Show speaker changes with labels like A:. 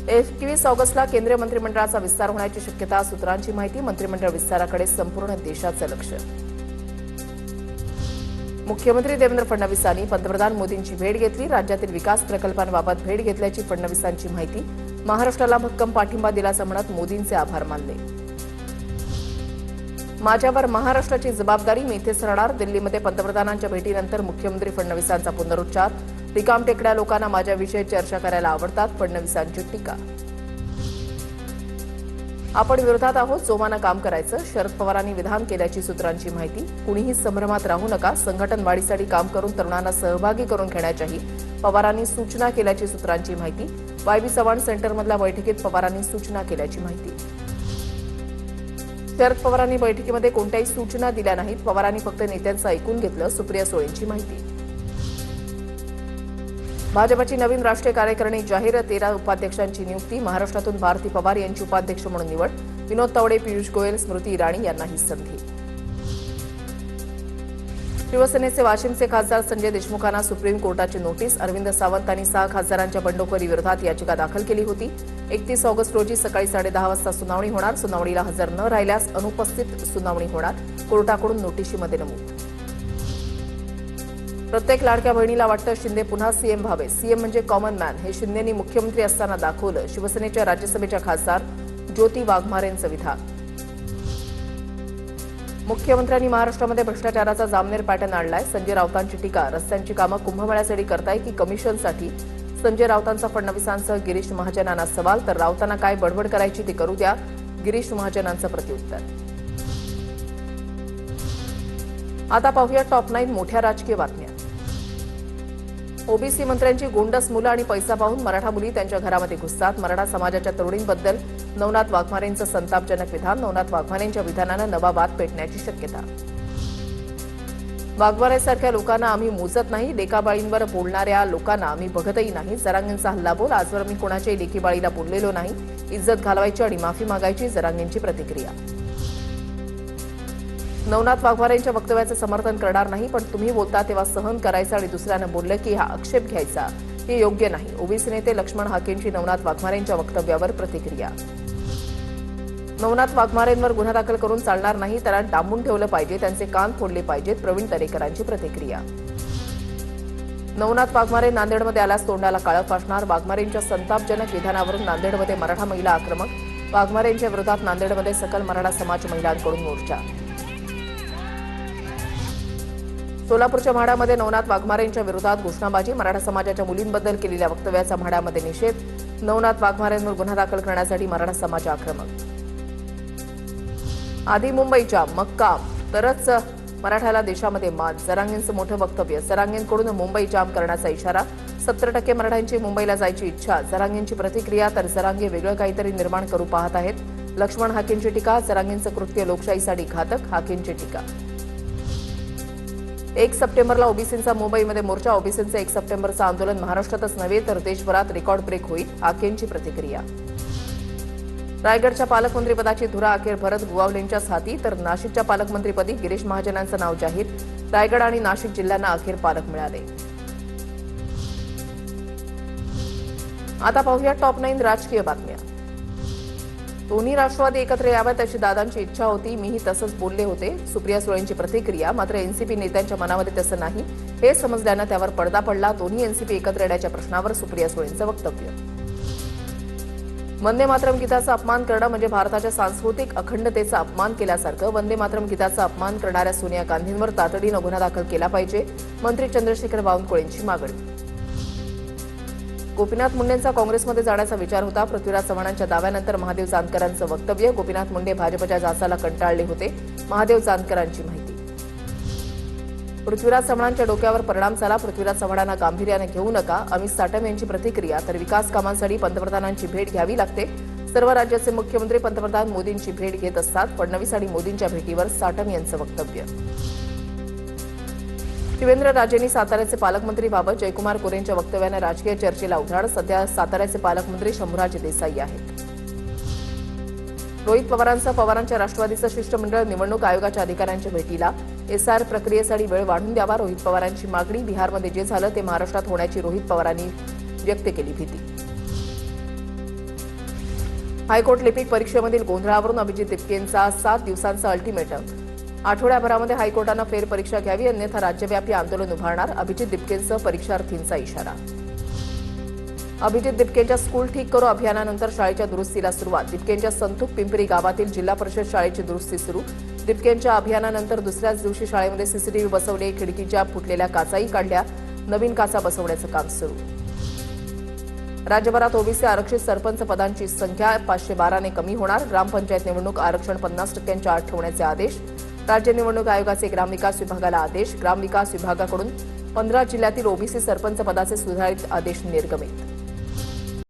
A: 21 ऑगस्टला केंद्रीय मंत्रिमंडळाचा विस्तार होण्याची शक्यता, सूत्रांची माहिती. मंत्रिमंडळ विस्ताराकडे संपूर्ण देशाचं लक्ष. मुख्यमंत्री देवेंद्र फडणवीसांनी पंतप्रधान मोदींची भेट घेतली. राज्यातील विकास प्रकल्पांबाबत भेट घेतल्याची फडणवीसांची माहिती. महाराष्ट्राला भक्कम पाठिंबा दिल्याचं म्हणत मोदींचे आभार मानले. माझ्यावर महाराष्ट्राची जबाबदारी, मी इथेच राहणार. दिल्लीमध्ये पंतप्रधानांच्या भेटीनंतर मुख्यमंत्री फडणवीसांचा पुनरुच्चार. रिकामटेकड्या लोकांना माझ्याविषयी चर्चा करायला आवडतात, फडणवीसांची टीका. आपण विरोधात आहोत, जोमानं काम करायचं, शरद पवारांनी विधान केल्याची सूत्रांची माहिती. कुणीही संभ्रमात राहू नका, संघटन वाढीसाठी काम करून तरुणांना सहभागी करून घेण्याच्याही पवारांनी सूचना केल्याची सूत्रांची माहिती. वायबी चव्हाण सेंटरमधल्या बैठकीत पवारांनी सूचना केल्याची माहिती. शरद पवारांनी बैठकीमध्ये कोणत्याही सूचना दिल्या नाहीत, पवारांनी फक्त नेत्यांचं ऐकून घेतलं, सुप्रिया सुळेंची माहिती. भाजपची नवीन राष्ट्रीय कार्यकारिणी जाहीर, 13 उपाध्यक्षांची नियुक्ती. महाराष्ट्रातून भारती पवार यांची उपाध्यक्ष म्हणून निवड. विनोद तावडे, पियुष गोयल, स्मृती इराणी यांना ही संधी. शिवसेनेचे वाशिमचे खासदार संजय देशमुखांना सुप्रीम कोर्टाची नोटीस. अरविंद सावंत आणि 6 खासदारांच्या बंडखोरी विरोधात याचिका दाखल केली होती. 31 ऑगस्ट रोजी सकाळी 10:30 वाजता सुनावणी होणार. सुनावणीला हजर न राहिल्यास अनुपस्थित सुनावणी होणार, कोर्टाकडून नोटिशीमध्ये नमूद. प्रत्येक लाडक्या बहिणीला वाटतं शिंदे पुन्हा सीएम व्हावे. सीएम म्हणजे कॉमन मॅन, हे शिंदेंनी मुख्यमंत्री असताना दाखवलं. शिवसेनेच्या राज्यसभेच्या खासदार ज्योती वाघमारेंचं विधान. मुख्यमंत्र्यांनी महाराष्ट्रामध्ये भ्रष्टाचाराचा जामनेर पॅटर्न आणलाय. संजय राऊतांची टीका. रस्त्यांची कामं कुंभमेळ्यासाठी करताय की कमिशनसाठी? संजय राऊतांचा फडणवीसांसह गिरीश महाजनांना सवाल. तर राऊतांना काय बडबड करायची ती करू द्या, गिरीश महाजनांचं प्रत्युत्तर. आता पाहूया टॉप 9 मोठ्या राजकीय बातम्या. ओबीसी मंत्र्यांची गोंडस मुलं आणि पैसा पाहून मराठा मुली त्यांच्या घरामध्ये घुसतात. मराठा समाजाच्या तरुणींबद्दल नवनाथ वाघमारेंचं संतापजनक विधान. नवनाथ वाघमारेंच्या विधानानं नवा वाद पेटण्याची शक्यता. वाघमारेंसारख्या लोकांना आम्ही मोजत नाही, लेकाबाळींवर बोलणाऱ्या लोकांना आम्ही बघतही नाही. जरांगेंचा हल्लाबोल. आजवर मी कोणाच्याही लेकीबाळीला बोललेलो नाही. इज्जत घालवायची आणि माफी मागायची, जरांगेंची प्रतिक्रिया. नवनाथ वाघमारेंच्या वक्तव्याचं समर्थन करणार नाही, पण तुम्ही बोलता तेव्हा सहन करायचं आणि दुसऱ्यानं बोललं की हा आक्षेप घ्यायचा, हे योग्य नाही. ओबीसी नेते लक्ष्मण हाकेंची नवनाथ वाघमारेंच्या वक्तव्यावर प्रतिक्रिया. नवनाथ वाघमारेंवर गुन्हा दाखल करून चालणार नाही, त्यांना डांबून ठेवलं पाहिजे, त्यांचे कान फोडले पाहिजेत, प्रवीण दरेकरांची प्रतिक्रिया. नवनाथ वाघमारे नांदेडमध्ये आल्यास तोंडाला काळं फासणार. वाघमारेंच्या संतापजनक विधानावरून नांदेडमध्ये मराठा महिला आक्रमक. वाघमारेंच्या विरोधात नांदेडमध्ये सकल मराठा समाज महिलांकडून मोर्चा. सोलापूरच्या म्हाडामध्ये नवनाथ वाघमारेंच्या विरोधात घोषणाबाजी. मराठा समाजाच्या मुलींबद्दल केलेल्या वक्तव्याचा म्हाडामध्ये निषेध. नवनाथ वाघमारेंवर गुन्हा दाखल करण्यासाठी मराठा समाज आक्रमक. आधी मुंबईच्या मग काम, तरच मराठ्याला देशामध्ये मान. जरांगेंचं मोठं वक्तव्य. जरांगेंकडून मुंबई जाम करण्याचा इशारा. 70% मराठ्यांची मुंबईला जायची इच्छा. जरांगेंची प्रतिक्रिया. तर जरांगे वेगळं काहीतरी निर्माण करू पाहत आहेत. लक्ष्मण हाकेंची टीका. जरांगेंचं कृत्य लोकशाहीसाठी घातक, हाकेंची टीका. 1 सप्टेंबरला ओबीसींचा मुंबईमध्ये मोर्चा. ओबीसींचं 1 सप्टेंबरचं आंदोलन महाराष्ट्रातच नव्हे तर देशभरात रेकॉर्ड ब्रेक होईल, हाकेंची प्रतिक्रिया. रायगडच्या पालकमंत्रीपदाची धुरा अखेर भरत गुवावलेंच्याच हाती. तर नाशिकच्या पालकमंत्रीपदी गिरीश महाजनांचं नाव जाहीर. रायगड आणि नाशिक जिल्ह्यांना अखेर पालक मिळाले. आता पाहूया टॉप 9 राजकीय बातम्या. दोन्ही राष्ट्रवादी एकत्र याव्यात अशी दादांची इच्छा होती, मीही तसंच बोलले होते. सुप्रिया सुळेंची प्रतिक्रिया. मात्र एनसीपी नेत्यांच्या मनामध्ये तसं नाही, हे समजल्यानं त्यावर पडदा पडला. दोन्ही एनसीपी एकत्र येण्याच्या प्रश्नावर सुप्रिया सुळेंचं वक्तव्य. वंदे मातरम गीताचा अपमान करणं म्हणजे भारताच्या सांस्कृतिक अखंडतेचा अपमान केल्यासारखं. वंदे मातरम गीताचा अपमान करणाऱ्या सोनिया गांधींवर तातडीनं गुन्हा दाखल केला पाहिजे, मंत्री चंद्रशेखर बावनकुळेंची मागणी. गोपीनाथ मुंडेंचा काँग्रेसमध्ये जाण्याचा विचार होता. पृथ्वीराज चव्हाणांच्या दाव्यानंतर महादेव जानकरांचं वक्तव्य. गोपीनाथ मुंडे भाजपच्या जाचाला कंटाळले होते, महादेव जानकरांची माहिती. पृथ्वीराज चव्हाणांच्या डोक्यावर परिणाम झाला. पृथ्वीराज चव्हाणांना गांभीर्याने घेऊ नका, अमित साटम यांची प्रतिक्रिया. तर विकास कामांसाठी पंतप्रधानांची भेट घ्यावी लागते. सर्व राज्याचे मुख्यमंत्री पंतप्रधान मोदींची भेट घेत असतात. फडणवीस आणि मोदींच्या भेटीवर साटम यांचं वक्तव्य. शिवेंद्रराजेंनी साताऱ्याचे पालकमंत्री व्हावं. जयकुमार कोरेंच्या वक्तव्याने राजकीय चर्चेला उधाण. सध्या साताऱ्याचे पालकमंत्री शंभूराज देसाई आहेत. रोहित पवारांसह पवारांच्या राष्ट्रवादीचं शिष्टमंडळ निवडणूक आयोगाच्या अधिकाऱ्यांच्या भेटीला. एसआर प्रक्रियेसाठी वेळ वाढवून द्यावा, रोहित पवारांची मागणी. बिहारमध्ये जे झालं ते महाराष्ट्रात होण्याची रोहित पवारांनी व्यक्त केली भीती. हायकोर्ट लिपिक परीक्षेमधील गोंधळावरून अभिजित दिपकेंचा 7 दिवसांचा अल्टिमेटम. आठवड्याभरामध्ये हायकोर्टानं फेरपरीक्षा घ्यावी, अन्यथा राज्यव्यापी आंदोलन उभारणार. अभिजित दिपकेंसह परीक्षार्थींचा इशारा. अभिजित दिपकेंच्या स्कूल ठीक करो अभियानानंतर शाळेच्या दुरुस्तीला सुरुवात. दिपकेंच्या संतूक पिंपरी गावातील जिल्हा परिषद शाळेची दुरुस्ती सुरू. दिपकेंच्या अभियानानंतर दुसऱ्याच दिवशी शाळेमध्ये सीसीटीव्ही बसवले, खिडकीच्या फुटलेल्या काचाही काढल्या, नवीन काचा बसवण्याचं काम सुरू. राज्यभरात ओबीसी आरक्षित सरपंच पदांची संख्या 512 ने कमी होणार. ग्रामपंचायत निवडणूक आरक्षण 50% अट ठेवण्याचे आदेश. राज्य निवडणूक आयोगाचे ग्रामविकास विभागाला आदेश. ग्रामविकास विभागाकडून 15 जिल्ह्यातील ओबीसी सरपंच पदाचे सुधारित आदेश निर्गमित.